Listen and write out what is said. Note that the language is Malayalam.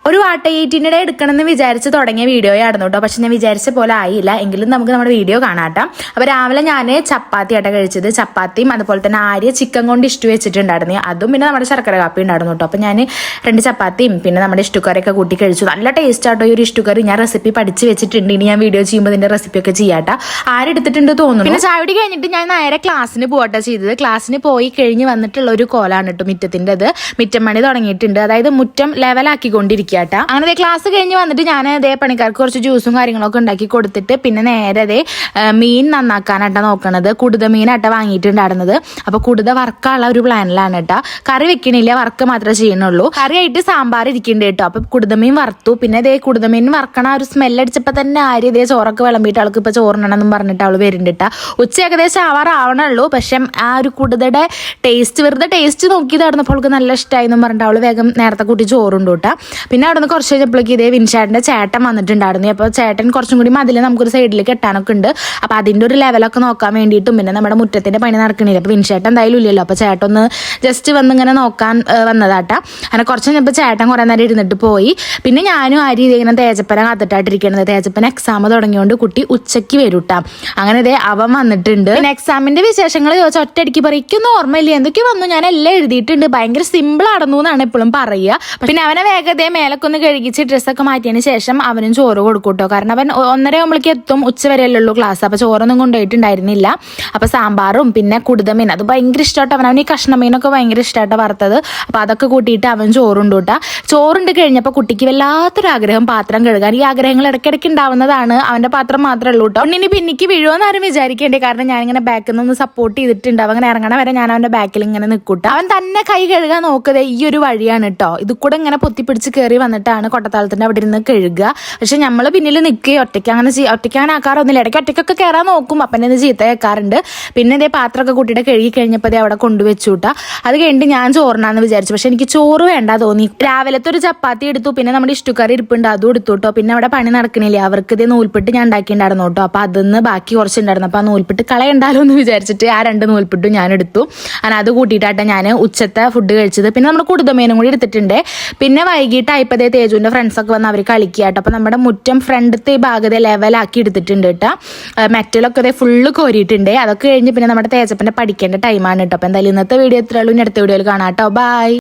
ഒരു വാട്ട എടുക്കണമെന്ന് വിചാരിച്ച് തുടങ്ങിയ വീഡിയോ ആയിരുന്നു കേട്ടോ. പക്ഷെ ഞാൻ വിചാരിച്ച പോലെ ആയില്ല. എങ്കിലും നമുക്ക് നമ്മുടെ വീഡിയോ കാണാട്ടോ. അപ്പോൾ രാവിലെ ഞാൻ ചപ്പാത്തി ആട്ട കഴിച്ചത്. ചപ്പാത്തിയും അതുപോലെ തന്നെ ആര്യ ചിക്കൻ കൊണ്ട് ഇഷ്ടു വെച്ചിട്ടുണ്ടായിരുന്നു. അതും പിന്നെ നമ്മുടെ ശർക്കര കാപ്പി ഉണ്ടായിരുന്നു കേട്ടോ. അപ്പോൾ ഞാൻ 2 ചപ്പാത്തിയും പിന്നെ നമ്മുടെ ഇഷ്ടുക്കറിയൊക്കെ കൂട്ടി കഴിച്ചു. നല്ല ടേസ്റ്റ് ആട്ടോ ഈ ഒരു ഇഷ്ടുക്കറി. ഞാൻ റെസിപ്പി പഠിച്ച് വെച്ചിട്ടുണ്ട്. ഇനി ഞാൻ വീഡിയോ ചെയ്യുമ്പോൾ ഇതിന്റെ റെസിപ്പി ഒക്കെ ചെയ്യാട്ടോ. ആരെടുത്തിട്ടുണ്ട് തോന്നുന്നു. പിന്നെ ചാവടി കഴിഞ്ഞിട്ട് ഞാൻ നേരെ ക്ലാസ്സിന് പോകട്ടെ ചെയ്തത്. ക്ലാസ്സിന് പോയി കഴിഞ്ഞ് വന്നിട്ടുള്ള ഒരു കോലാണ് കേട്ടോ മിറ്റത്തിൻ്റെ. അത് മിറ്റം പണി തുടങ്ങിയിട്ടുണ്ട്. അതായത് മുറ്റം ലെവലാക്കിക്കൊണ്ടിരിക്കുക. അങ്ങനെ ക്ലാസ് കഴിഞ്ഞ് വന്നിട്ട് ഞാൻ അതേ പണിക്കാർക്ക് കുറച്ച് ജ്യൂസും കാര്യങ്ങളൊക്കെ ഉണ്ടാക്കി കൊടുത്തിട്ട് പിന്നെ നേരെ അതേ മീൻ നന്നാക്കാനായിട്ടാ നോക്കണത്. കുടുത മീനായിട്ടാ വാങ്ങിയിട്ടുണ്ടായിരുന്നത്. അപ്പൊ കുടുത വറക്കാനുള്ള ഒരു പ്ലാനിലാണ് കേട്ടോ. കറി വെക്കണില്ല, വർക്ക് മാത്രമേ ചെയ്യണുള്ളൂ. കറിയായിട്ട് സാമ്പാർ ഇരിക്കുന്നുണ്ട് കേട്ടോ. അപ്പൊ കുടുതമീൻ വറുത്തു. പിന്നെ അതേ കുടുതമീൻ വറക്കണ ഒരു സ്മെല്ലടിച്ചപ്പോ തന്നെ ആര്യ ഇതേ ചോറൊക്കെ വിളമ്പിയിട്ട് അവൾക്ക് ഇപ്പൊ ചോറിനെന്നും പറഞ്ഞിട്ട് അവള് വരുന്നുണ്ട്. ഉച്ച ഏകദേശം ആവാറാവണുള്ളൂ. പക്ഷെ ആ ഒരു കുടുതയുടെ ടേസ്റ്റ് വെറുതെ ടേസ്റ്റ് നോക്കിയതായിരുന്നപ്പോൾ അവൾക്ക് നല്ല ഇഷ്ടമായി എന്നും പറഞ്ഞിട്ട് അവള് വേഗം നേരത്തെ കൂട്ടി ചോറുണ്ട് കേട്ടോ. പിന്നെ അവിടെ നിന്ന് കുറച്ച് കഴിഞ്ഞപ്പോഴേക്ക് ഇതേ വിൻചാട്ടിന്റെ ചേട്ടൻ വന്നിട്ടുണ്ടായിരുന്നു. അപ്പോൾ ചേട്ടൻ കുറച്ചും കൂടി മതിൽ നമുക്കൊരു സൈഡിൽ കെട്ടാനൊക്കെ ഉണ്ട്. അപ്പോൾ അതിൻ്റെ ഒരു ലെവലൊക്കെ നോക്കാൻ വേണ്ടിയിട്ടും പിന്നെ നമ്മുടെ മുറ്റത്തിന്റെ പണി നടക്കണില്ല. അപ്പോൾ വിൻചാട്ടൻ എന്തായാലും ഇല്ലല്ലോ. അപ്പോൾ ചേട്ടൻ ജസ്റ്റ് വന്ന് ഇങ്ങനെ നോക്കാൻ വന്നതാട്ടാ. അങ്ങനെ കുറച്ച് കഴിഞ്ഞപ്പോൾ ചേട്ടൻ കുറേ നേരം ഇരുന്നിട്ട് പോയി. പിന്നെ ഞാനും ആ രീതി ഇങ്ങനെ തേജപ്പന കാത്തിട്ടായിട്ടിരിക്കണത്. തേജപ്പന എക്സാം തുടങ്ങിയോണ്ട് കുട്ടി ഉച്ചയ്ക്ക് വരൂട്ടാ. അങ്ങനെ ഇതേ അവൻ വന്നിട്ടുണ്ട്. പിന്നെ എക്സാമിന്റെ വിശേഷങ്ങൾ ചോദിച്ചാൽ ഒറ്റയടിക്ക് പറയിക്കൊന്നും ഓർമ്മയില്ല. എന്തൊക്കെ വന്നു ഞാൻ എല്ലാം എഴുതിയിട്ടുണ്ട്. ഭയങ്കര സിമ്പിൾ ആണെന്നു എന്നാണ് എപ്പോഴും പറയുക. പിന്നെ അവനെ വേഗതയെ മേലൊക്കെ ഒന്ന് കഴുകിച്ച് ഡ്രസ്സൊക്കെ മാറ്റിയതിന് ശേഷം അവനും ചോറ് കൊടുക്കൂട്ടോ. കാരണം അവൻ 1:30 ആകുമ്പോഴേക്ക് എത്തും. ഉച്ച വരെയല്ലുള്ളൂ ക്ലാസ്. അപ്പോൾ ചോറൊന്നും കൊണ്ടുപോയിട്ടുണ്ടായിരുന്നില്ല. അപ്പോൾ സാമ്പാറും പിന്നെ കുടുതമീൻ അത് ഭയങ്കര ഇഷ്ടമായിട്ട് അവൻ ഈ കഷ്ണമീനൊക്കെ ഭയങ്കര ഇഷ്ടമായിട്ട് വറുത്തത്. അപ്പോൾ അതൊക്കെ കൂട്ടിയിട്ട് അവൻ ചോറുണ്ട് കൂട്ടാ. ചോറുണ്ട് കഴിഞ്ഞപ്പോൾ കുട്ടിക്ക് വല്ലാത്തൊരു ആഗ്രഹം പാത്രം കഴുകാൻ. ഈ ആഗ്രഹങ്ങൾ ഇടയ്ക്കിടയ്ക്ക് ഉണ്ടാവുന്നതാണ്. അവൻ്റെ പാത്രം മാത്രമേ ഉള്ളൂ കേട്ടോ. ഇനി പിന്നിക്ക് വീഴുമെന്ന് ആരും വിചാരിക്കേണ്ടേ. കാരണം ഞാനിങ്ങനെ ബാക്കിൽ നിന്ന് സപ്പോർട്ട് ചെയ്തിട്ടുണ്ട്. അവൻ ഇറങ്ങണ വരെ ഞാൻ അവൻ്റെ ബാക്കിൽ ഇങ്ങനെ നിൽക്കൂട്ടോ. അവൻ തന്നെ കൈ കഴുകാൻ നോക്കുന്നത് ഈ ഒരു വഴിയാണ് കേട്ടോ. ഇത് കൂടെ ഇങ്ങനെ പൊത്തിപ്പിടിച്ച് കയറി വന്നിട്ടാണ് കൊട്ടത്താളത്തിന്റെ അവിടെ ഇരുന്ന് കഴുകുക. പക്ഷെ നമ്മൾ പിന്നിൽ നിൽക്കുകയും ഒറ്റയ്ക്ക് അങ്ങനെ ആക്കാറൊന്നുമില്ല. ഇടയ്ക്ക് ഒറ്റയ്ക്കൊക്കെ കയറാൻ നോക്കും. അപ്പം എന്നെ ചീത്ത കേൾക്കാറുണ്ട്. പിന്നെ ഇതേ പാത്രമൊക്കെ കുട്ടിയുടെ കഴുകി കഴിഞ്ഞപ്പോൾ അവിടെ കൊണ്ടുവച്ചു കൂട്ടാ. അത് കഴിഞ്ഞിട്ട് ഞാൻ ചോറിനാന്ന് വിചാരിച്ചു. പക്ഷെ എനിക്ക് ചോറ് വേണ്ട തോന്നി. രാവിലത്തെ ഒരു ചപ്പാത്തി എടുത്തു. പിന്നെ നമ്മുടെ ഇഷ്ടുക്കറി ഇരിപ്പുണ്ട്, അതും എടുത്തു കേട്ടോ. പിന്നെ അവിടെ പണി നടക്കണില്ല. അവർക്ക് ഇതേ നൂൽപ്പെട്ട് ഞാൻ ഉണ്ടാക്കിയിട്ടുണ്ടായിരുന്നു കേട്ടോ. അപ്പോൾ അതിന്ന് ബാക്കി കുറച്ചുണ്ടായിരുന്നു. അപ്പോൾ ആ നൂൽപ്പെട്ട് കളയണ്ടാലോ എന്ന് വിചാരിച്ചിട്ട് ആ 2 നൂൽപ്പെട്ടും ഞാൻ എടുത്തു. അങ്ങനെ അത് കൂട്ടിയിട്ടാട്ടെ ഞാൻ ഉച്ചത്തെ ഫുഡ് കഴിച്ചത്. പിന്നെ നമ്മൾ കുടുതമീനും കൂടി എടുത്തിട്ടുണ്ട്. പിന്നെ വൈകിട്ടായപ്പോഴേ തേജുവിൻ്റെ ഫ്രണ്ട്സൊക്കെ വന്ന് അവർ കളിക്കുക കേട്ടോ. അപ്പോൾ നമ്മുടെ മുറ്റം ഫ്രണ്ടത്തെ ഈ ഭാഗത്തെ ലെവലാക്കി എടുത്തിട്ടുണ്ട് കേട്ടോ. മെറ്റലൊക്കെ അതേ ഫുള്ള് കോരിയിട്ടുണ്ട്. അതൊക്കെ കഴിഞ്ഞ് പിന്നെ നമ്മുടെ തേജപ്പൻ്റെ പഠിക്കേണ്ട ടൈമാണ് കേട്ടോ. അപ്പോൾ എന്തായാലും ഇന്നത്തെ വീഡിയോ ഇത്രയുള്ളൂ. ഇനി അടുത്ത വീഡിയോയിൽ കാണാം കേട്ടോ. ബൈ.